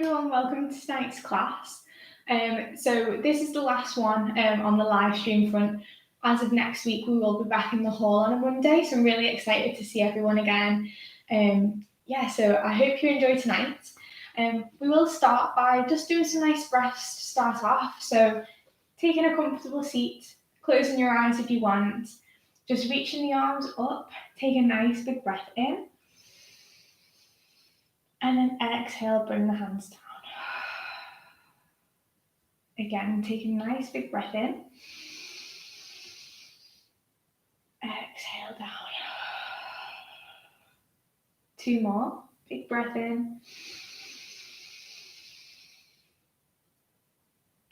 everyone, welcome to tonight's class. So this is the last one on the live stream front. As of next week, we will be back in the hall on a Monday, so I'm really excited to see everyone again. So I hope you enjoy tonight. We will start by just doing some nice breaths to start off. So taking a comfortable seat, closing your eyes if you want, just reaching the arms up, take a nice big breath in. And then exhale, bring the hands down. Again, take a nice big breath in. Exhale down. 2 more. Big breath in.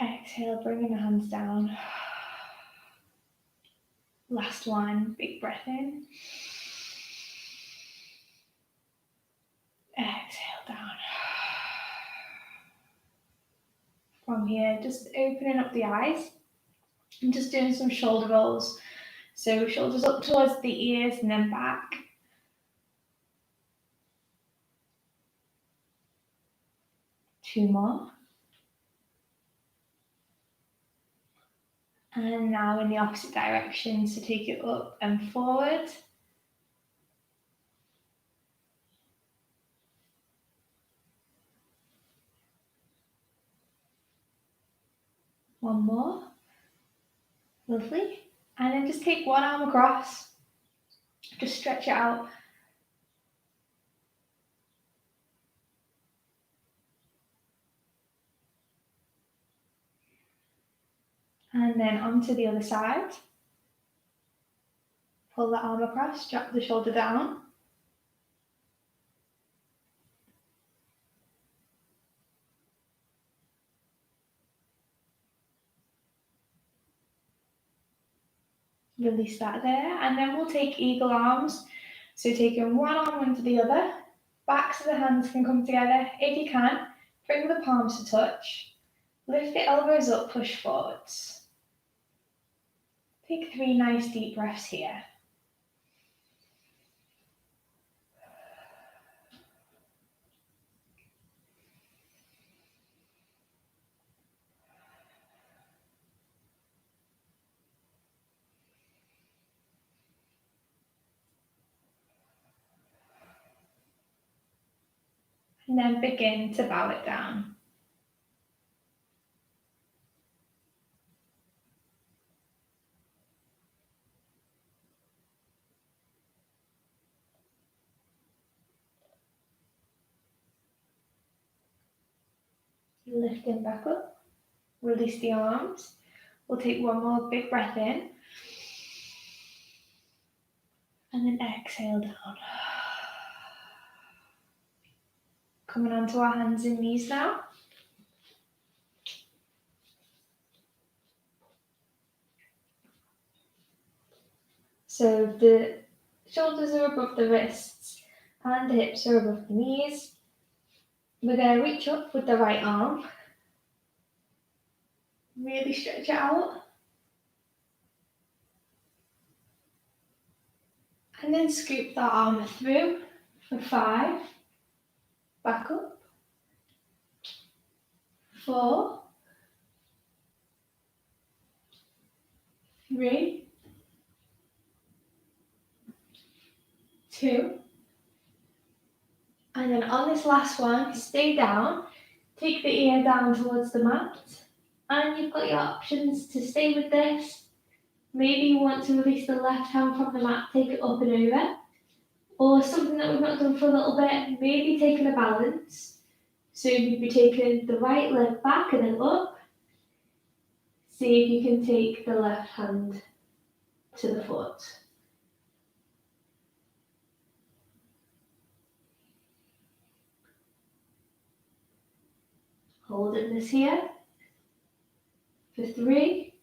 Exhale, bringing the hands down. Last one. Big breath in. Exhale down. From here, just opening up the eyes and just doing some shoulder rolls. So shoulders up towards the ears and then back. Two more. And now in the opposite direction, so take it up and forward. One more. Lovely. And then just take one arm across. Just stretch it out. And then onto the other side. Pull the arm across, drop the shoulder down. Release that there. And then we'll take eagle arms. So taking one arm under the other. Backs of the hands can come together. If you can, bring the palms to touch. Lift the elbows up, push forwards. Take 3 nice deep breaths here. And then begin to bow it down. Lifting back up, release the arms. We'll take one more big breath in. And then exhale down. Coming onto our hands and knees now. So the shoulders are above the wrists and the hips are above the knees. We're going to reach up with the right arm. Really stretch it out. And then scoop that arm through for 5. Back up. 4. 3. 2. And then on this last one, stay down. Take the ear down towards the mat. And you've got your options to stay with this. Maybe you want to release the left hand from the mat, take it up and over. Or something that we've not done for a little bit, maybe taking a balance. So you'd be taking the right leg back and then up. See if you can take the left hand to the foot. Holding this here for 3,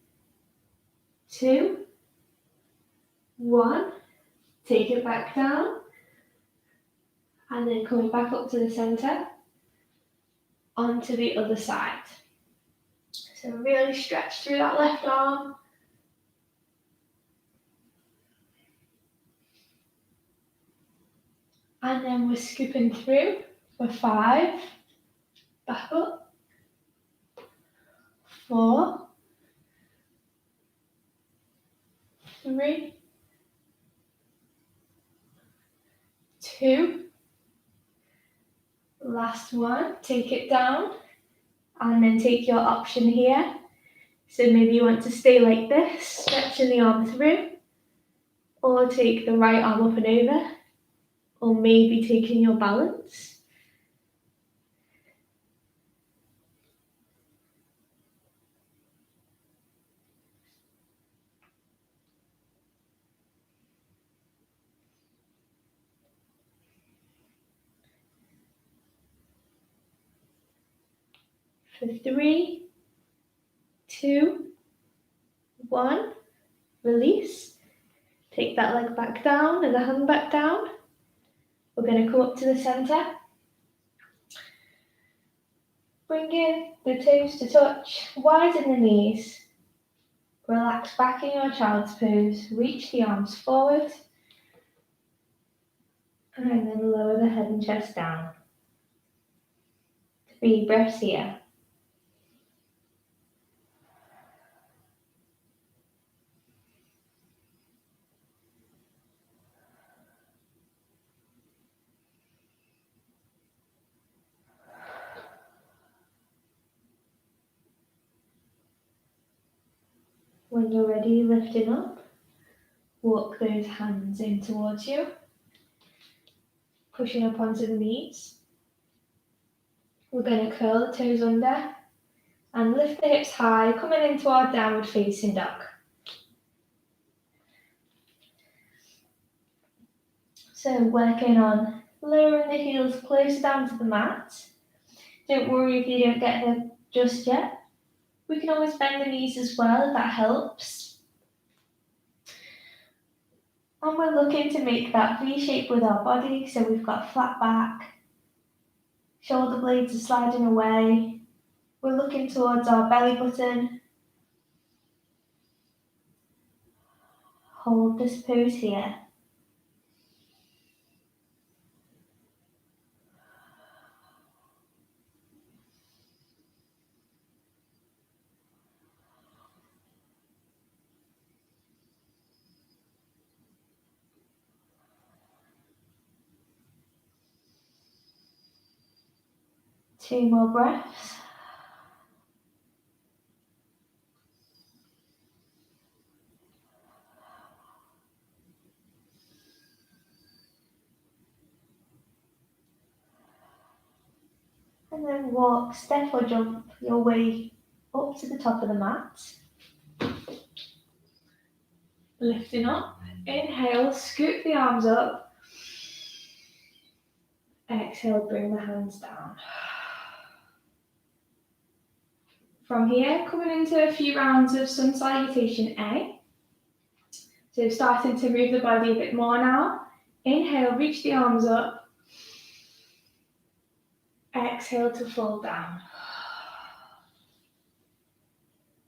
2, 1. Take it back down. And then coming back up to the center. Onto the other side. So really stretch through that left arm. And then we're scooping through for 5. back up. 4, 3, 2, last one, take it down, and then take your option here. So maybe you want to stay like this, stretching the arm through, or take the right arm up and over, or maybe taking your balance. For 3, 2, 1, release. Take that leg back down and the hand back down. We're going to come up to the center. Bring in the toes to touch, widen the knees. Relax back in your child's pose. Reach the arms forward. And then lower the head and chest down. 3 breaths here. When you're ready, lifting up, walk those hands in towards you, pushing up onto the knees. We're going to curl the toes under and lift the hips high, coming into our downward facing dog. So working on lowering the heels closer down to the mat. Don't worry if you don't get there just yet. We can always bend the knees as well if that helps. And we're looking to make that V shape with our body. So we've got flat back, shoulder blades are sliding away. We're looking towards our belly button. Hold this pose here. Two more breaths. And then walk, step or jump your way up to the top of the mat. Lifting up, inhale, scoop the arms up. Exhale, bring the hands down. From here, coming into a few rounds of sun salutation A. So starting to move the body a bit more now. Inhale, reach the arms up. Exhale to fall down.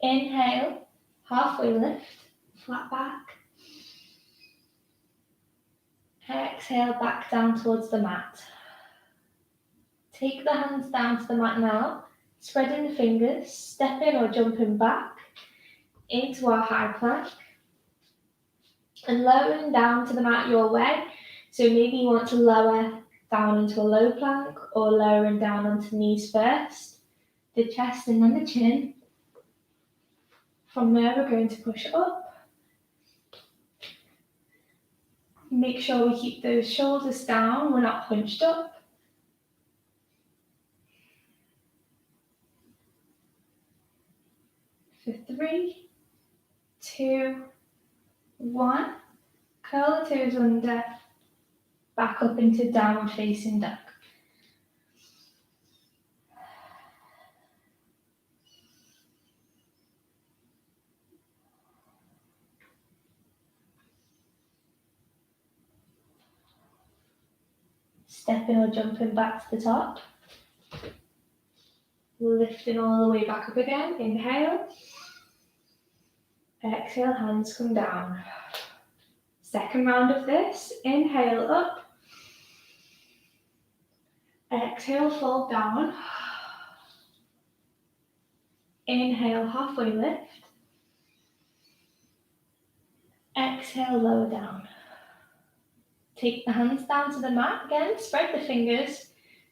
Inhale, halfway lift, flat back. Exhale, back down towards the mat. Take the hands down to the mat now, spreading the fingers, stepping or jumping back into our high plank. And lowering down to the mat your way. So maybe you want to lower down into a low plank or lowering down onto the knees first, the chest and then the chin. From there, we're going to push up. Make sure we keep those shoulders down, we're not hunched up. For 3, 2, 1. Curl the toes under, back up into downward facing dog. Stepping or jumping back to the top. Lifting all the way back up again. Inhale. Exhale, hands come down. Second round of this. Inhale up. Exhale, fall down. Inhale, halfway lift. Exhale, lower down. Take the hands down to the mat again, spread the fingers,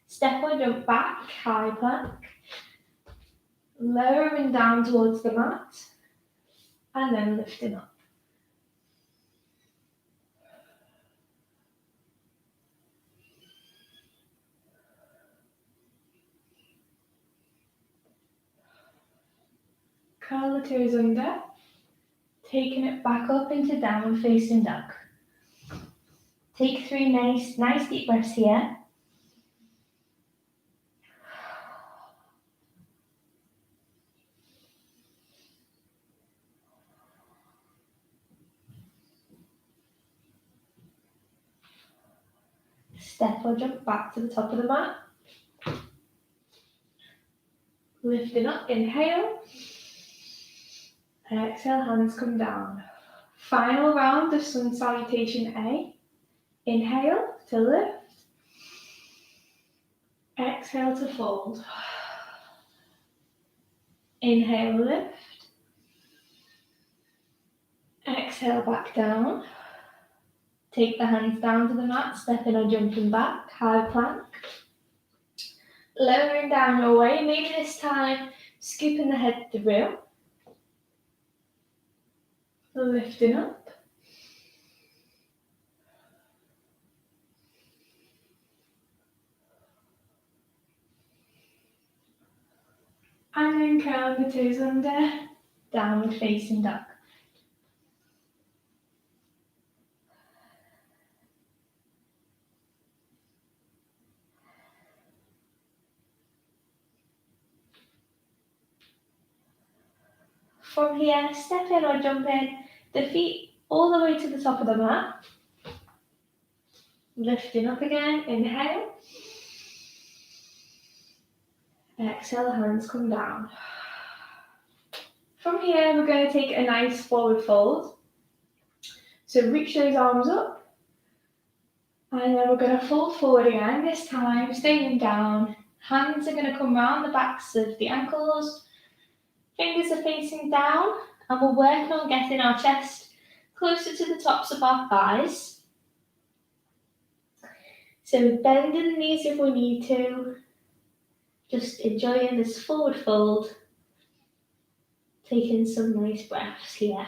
step or jump back, high plank. Lowering down towards the mat, and then lifting up. Curl the toes under, taking it back up into downward facing dog. Take 3 nice deep breaths here. Step or jump back to the top of the mat. Lifting up, inhale. Exhale, hands come down. Final round of Sun Salutation A. Inhale to lift. Exhale to fold. Inhale, lift. Exhale, back down. Take the hands down to the mat, stepping or jumping back, high plank. Lowering down away, maybe this time scooping the head through. Lifting up. And then curling the toes under, downward facing dog. From here, step in or jump in, the feet all the way to the top of the mat. Lifting up again, inhale. Exhale, hands come down. From here, we're going to take a nice forward fold. So reach those arms up. And then we're going to fold forward again, this time staying down. Hands are going to come round the backs of the ankles. Fingers are facing down, and we're working on getting our chest closer to the tops of our thighs. So bending the knees if we need to. Just enjoying this forward fold. Taking some nice breaths here.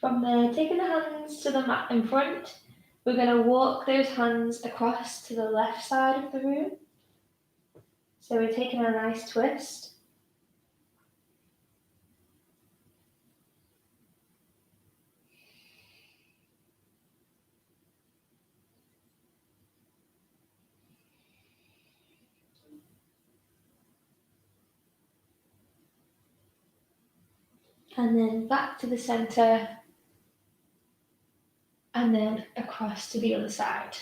From there, taking the hands to the mat in front, we're going to walk those hands across to the left side of the room. So we're taking a nice twist. And then back to the center. And then across to the other side.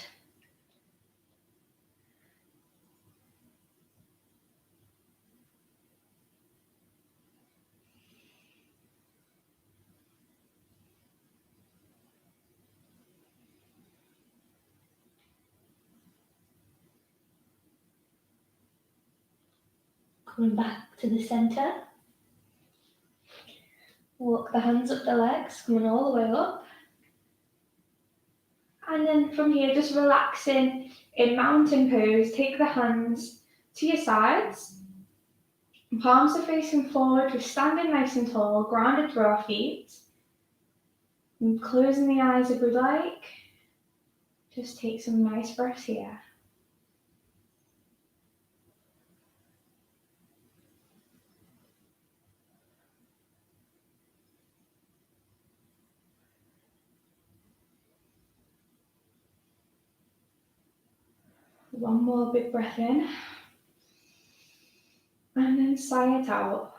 Coming back to the center. Walk the hands up the legs, coming all the way up. And then from here, just relaxing in mountain pose, take the hands to your sides. Palms are facing forward, we're standing nice and tall, grounded through our feet. And closing the eyes if we'd like. Just take some nice breaths here. One more big breath in. And then sigh it out.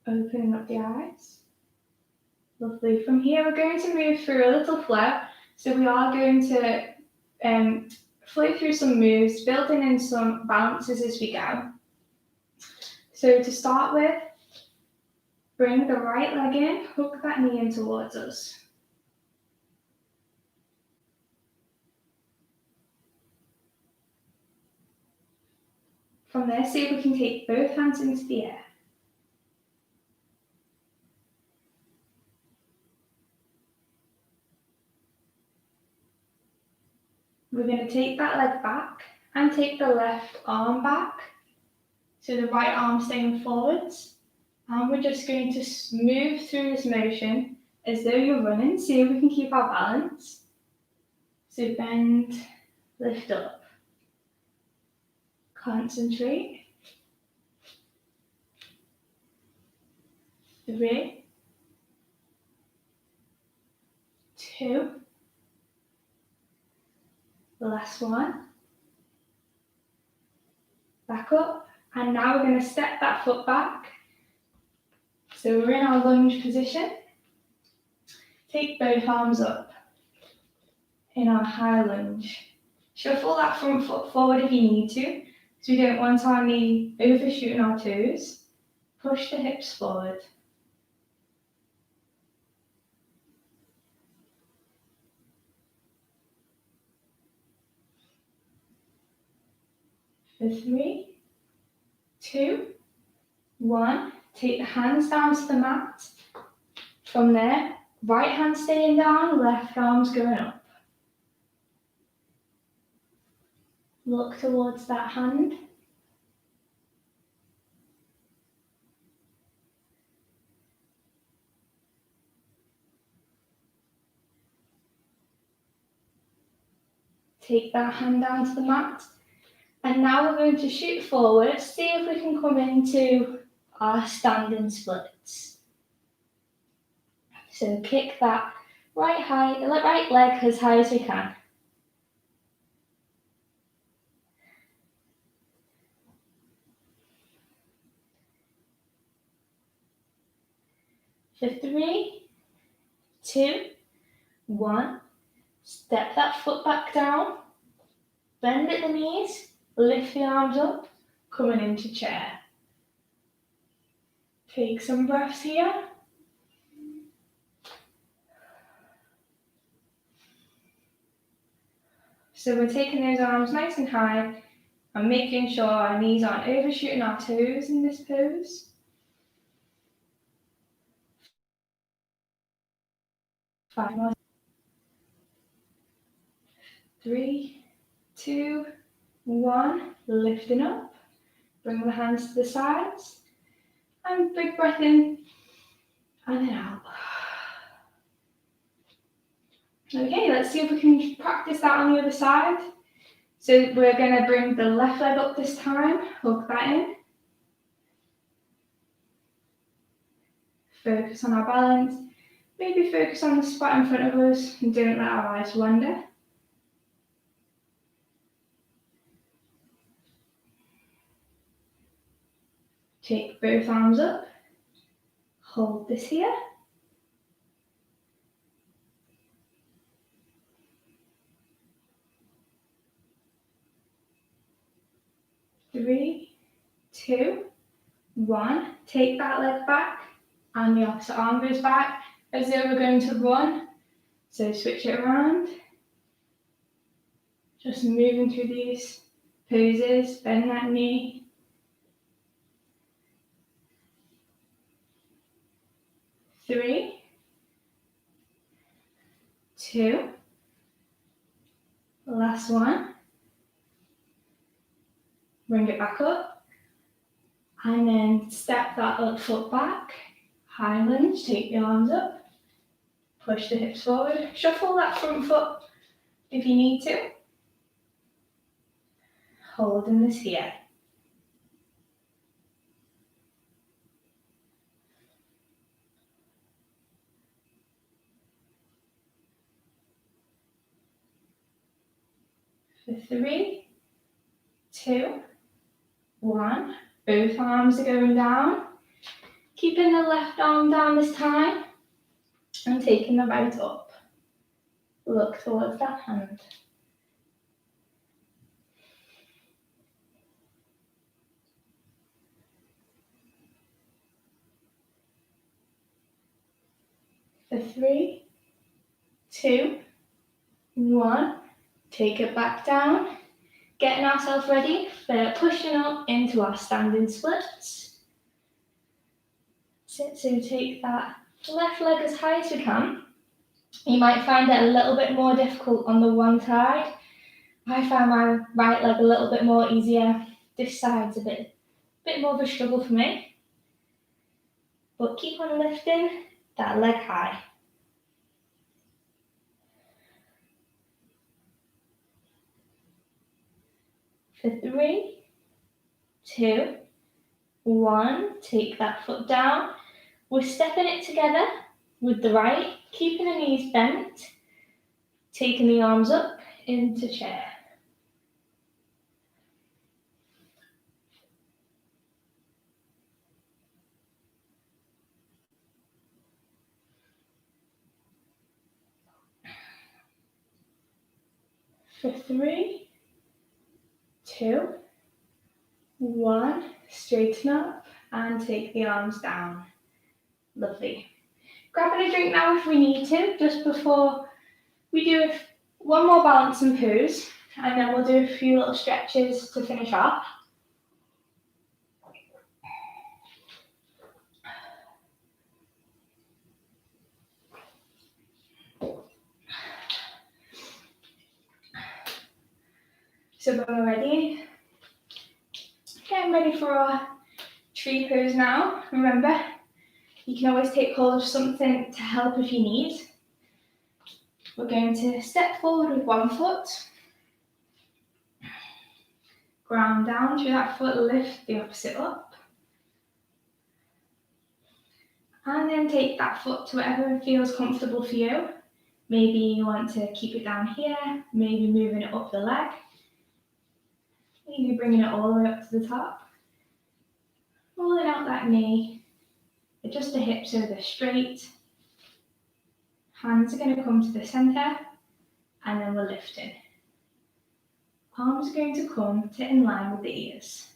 Opening up the eyes. Lovely. From here, we're going to move through a little flow. So we are going to flow through some moves, building in some bounces as we go. So to start with, bring the right leg in, hook that knee in towards us. From there, see if we can take both hands into the air. We're going to take that leg back and take the left arm back. So the right arm staying forwards. And we're just going to move through this motion as though you're running. See if we can keep our balance. So bend, lift up. Concentrate. 3, 2. The last one. Back up. And now we're going to step that foot back. So we're in our lunge position. Take both arms up in our high lunge. Shuffle that front foot forward if you need to, because we don't want our knee overshooting our toes. Push the hips forward. For 3, 2, 1. Take the hands down to the mat. From there, right hand staying down, left arm's going up. Look towards that hand. Take that hand down to the mat. And now we're going to shoot forward, see if we can come into our standing splits. So kick that right leg as high as we can. For 3, 2, 1. Step that foot back down. Bend at the knees. Lift the arms up. Coming into chair. Take some breaths here. So we're taking those arms nice and high and making sure our knees aren't overshooting our toes in this pose. 5 more. 3, 2, 1. Lifting up. Bring the hands to the sides. And big breath in. And then out. Okay, let's see if we can practice that on the other side. So we're going to bring the left leg up this time. Hook that in. Focus on our balance. Maybe focus on the spot in front of us and don't let our eyes wander. Take both arms up. Hold this here. Three, 2, 1. Take that leg back and the opposite arm goes back as though we're going to run. So switch it around. Just moving through these poses. Bend that knee. 3, 2. Last one. Bring it back up. And then step that up foot back. High lunge, take the arms up. Push the hips forward. Shuffle that front foot if you need to. Holding this here. For 3, 2, 1. Both arms are going down. Keeping the left arm down this time and taking the right up. Look towards that hand. For 3, 2, 1. Take it back down. Getting ourselves ready for pushing up into our standing splits. So take that left leg as high as you can. You might find it a little bit more difficult on the one side. I find my right leg a little bit more easier. This side's a bit more of a struggle for me. But keep on lifting that leg high. For 3, 2, 1. Take that foot down. We're stepping it together with the right, keeping the knees bent, taking the arms up into chair. For 3, 2, 1, straighten up and take the arms down. Lovely. Grabbing a drink now if we need to, just before we do one more balance and pose, and then we'll do a few little stretches to finish off. So when we're ready, getting ready for our tree pose now. Remember, you can always take hold of something to help if you need. We're going to step forward with one foot, ground down through that foot, lift the opposite up, and then take that foot to whatever feels comfortable for you. Maybe you want to keep it down here, maybe moving it up the leg, maybe bringing it all the way up to the top. Rolling out that knee, adjust the hips so they're straight. Hands are going to come to the center, and then we're lifting. Arms are going to come to in line with the ears.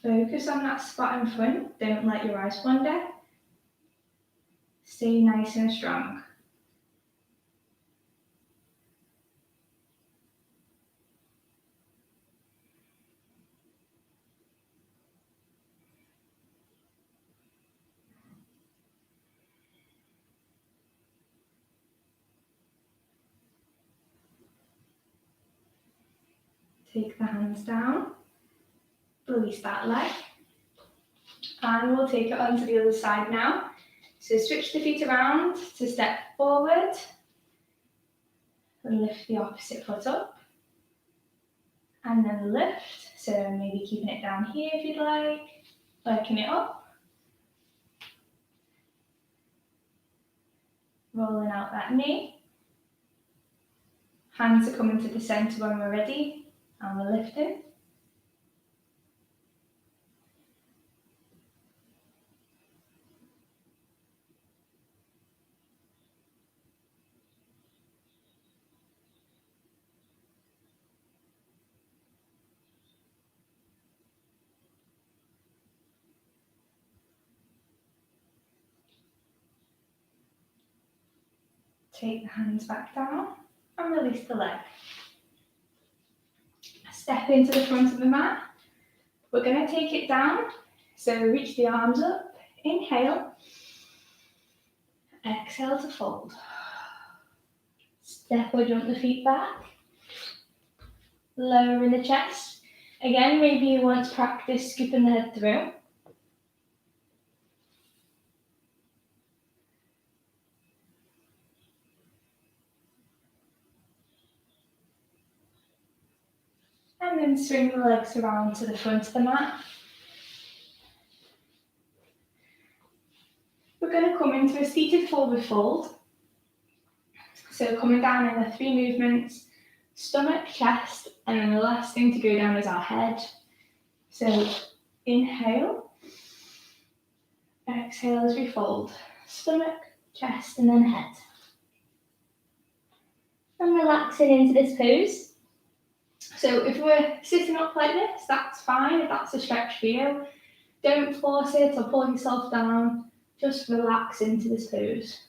Focus on that spot in front, don't let your eyes wander. Stay nice and strong. Take the hands down, release that leg, and we'll take it onto the other side now. So switch the feet around to step forward, and lift the opposite foot up, and then lift, so maybe keeping it down here if you'd like, working it up, rolling out that knee, hands are coming to the center when we're ready, and we're lifting. Take the hands back down and release the leg. Step into the front of the mat. We're going to take it down. So reach the arms up. Inhale. Exhale to fold. Step or jump the feet back. Lower in the chest. Again, maybe you want to practice scooping the head through. And then swing the legs around to the front of the mat. We're going to come into a seated forward fold. So coming down in the 3 movements, stomach, chest, and then the last thing to go down is our head. So Inhale. Exhale as we fold. Stomach, chest, and then head. And relaxing into this pose. So if we're sitting up like this, that's fine if that's a stretch for you. Don't force it or pull yourself down. Just relax into this pose.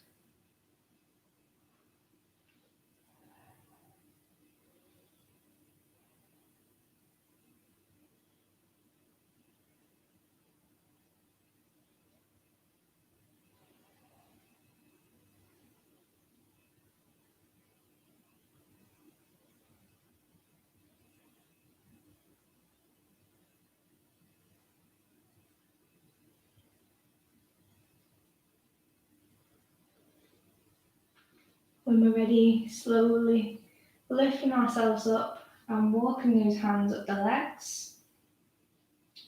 When we're ready, slowly lifting ourselves up and walking those hands up the legs.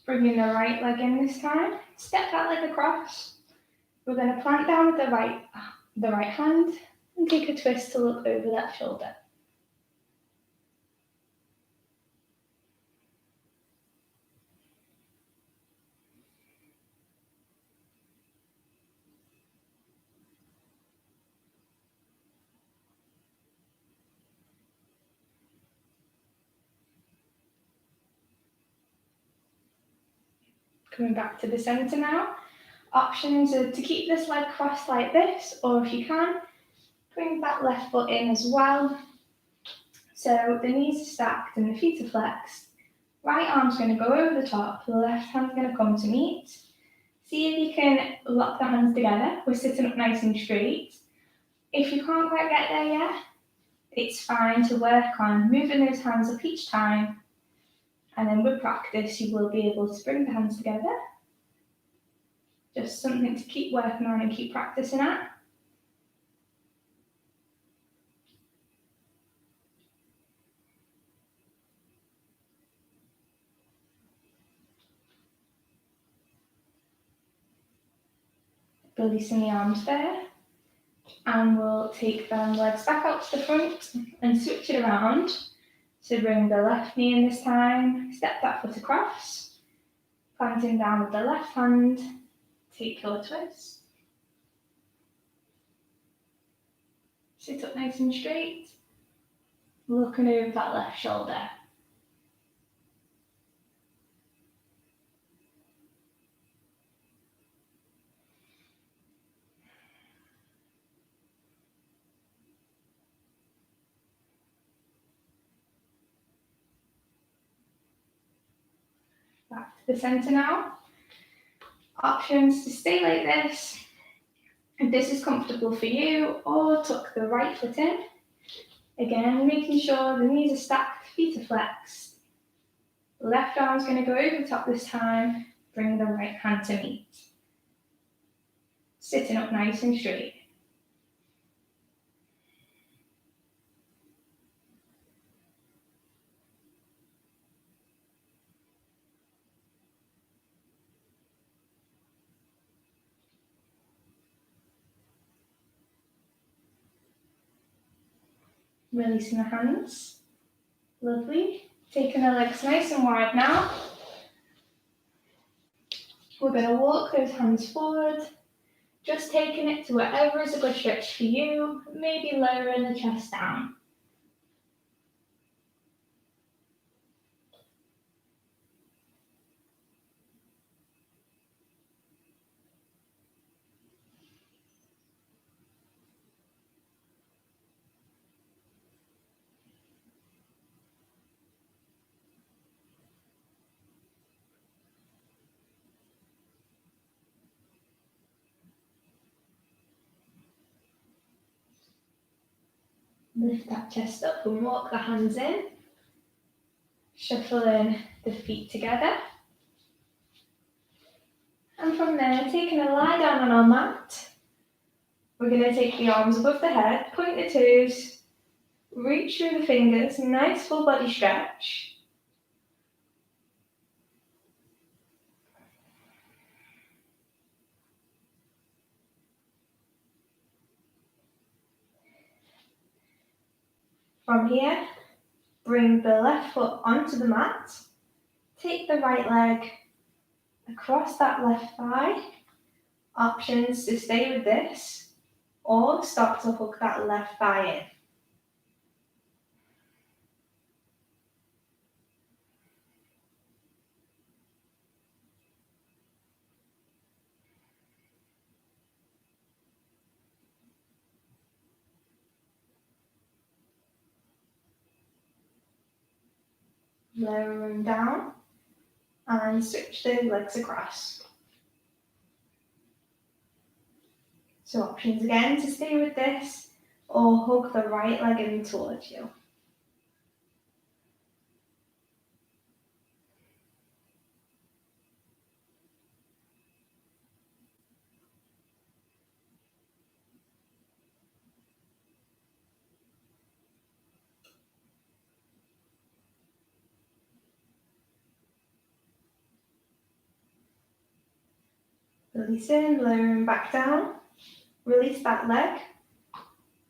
Bringing the right leg in this time. Step that leg across. We're going to plant down with the right hand and take a twist to look over that shoulder. Coming back to the centre now. Options are to keep this leg crossed like this, or if you can, bring that left foot in as well. So the knees are stacked and the feet are flexed. Right arm's going to go over the top, the left hand's going to come to meet. See if you can lock the hands together. We're sitting up nice and straight. If you can't quite get there yet, it's fine to work on moving those hands up each time. And then with practice, you will be able to bring the hands together. Just something to keep working on and keep practicing at. Releasing the arms there. And we'll take the legs back out to the front and switch it around. So bring the left knee in this time, step that foot across, planting down with the left hand, take your twist. Sit up nice and straight, looking over that left shoulder. Back to the centre now. Options to stay like this, if this is comfortable for you, or tuck the right foot in. Again, making sure the knees are stacked, feet are flexed. Left arm's going to go over the top this time, bring the right hand to meet. Sitting up nice and straight. Releasing the hands. Lovely. Taking the legs nice and wide now. We're going to walk those hands forward. Just taking it to wherever is a good stretch for you. Maybe lowering the chest down. Lift that chest up and walk the hands in. Shuffling the feet together. And from there, taking a lie down on our mat. We're going to take the arms above the head, point the toes, reach through the fingers, nice full body stretch. From here, bring the left foot onto the mat, take the right leg across that left thigh. Options to stay with this or start to hook that left thigh in. Lowering down and switch the legs across. So options again to stay with this or hug the right leg in towards you. Releasing, lowering back down. Release that leg.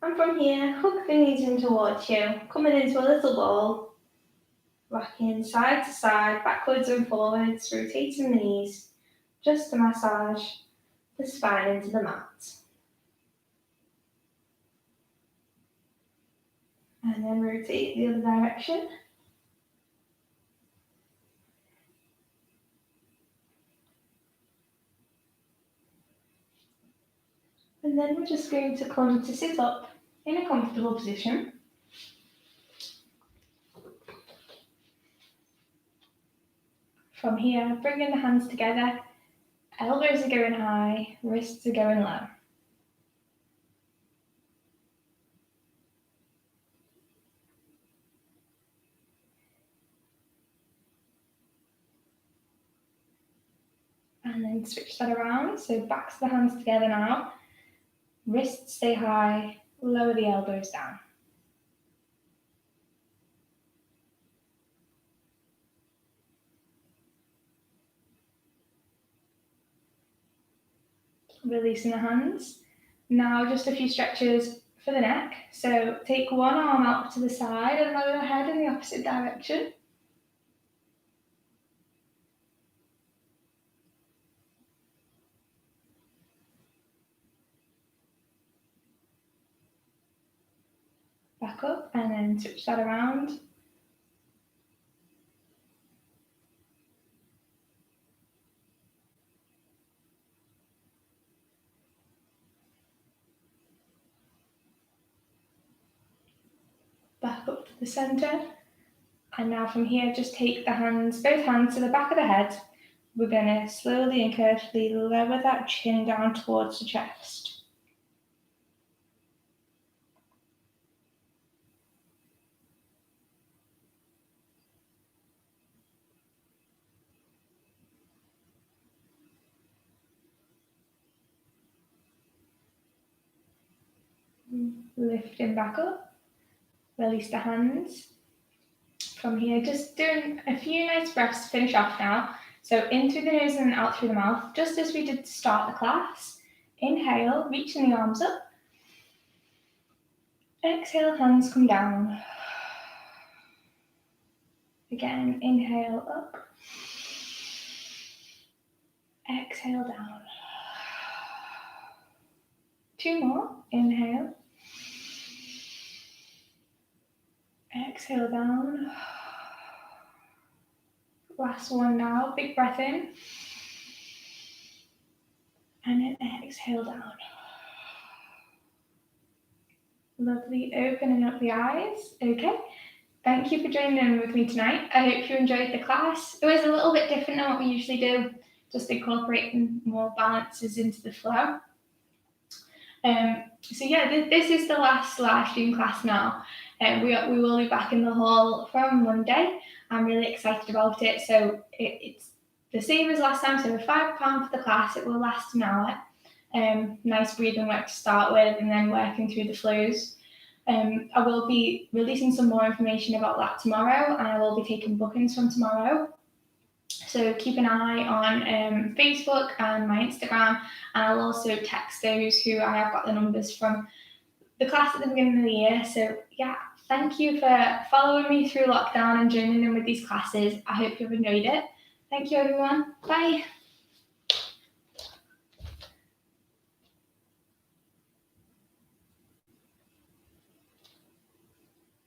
And from here, hook the knees in towards you, coming into a little ball. Rocking side to side, backwards and forwards, rotating the knees, just to massage the spine into the mat. And then rotate the other direction. And then we're just going to come to sit up in a comfortable position. From here, bringing the hands together, elbows are going high, wrists are going low. And then switch that around, so back to the hands together now. Wrists stay high, lower the elbows down. Releasing the hands. Now just a few stretches for the neck. So take one arm out to the side and lower your head in the opposite direction. Back up and then switch that around. Back up to the center. And now from here, just take the hands, both hands to the back of the head. We're going to slowly and carefully lower that chin down towards the chest. Lifting back up. Release the hands. From here, just doing a few nice breaths to finish off now. So in through the nose and out through the mouth, just as we did to start the class. Inhale, reaching the arms up. Exhale, hands come down. Again, inhale up. Exhale down. Two more. Inhale. Exhale down. Last one now. Big breath in. And then exhale down. Lovely. Opening up the eyes. Okay. Thank you for joining in with me tonight. I hope you enjoyed the class. It was a little bit different than what we usually do, just incorporating more balances into the flow. So yeah, this is the last live stream class now. We will be back in the hall from Monday. I'm really excited about it. So it's the same as last time. So £5 for the class. It will last an hour. Nice breathing work to start with, and then working through the flows. I will be releasing some more information about that tomorrow, and I will be taking bookings from tomorrow. So keep an eye on Facebook and my Instagram, and I'll also text those who I have got the numbers from the class at the beginning of the year. So yeah, thank you for following me through lockdown and joining in with these classes. I hope you've enjoyed it. Thank you, everyone. Bye.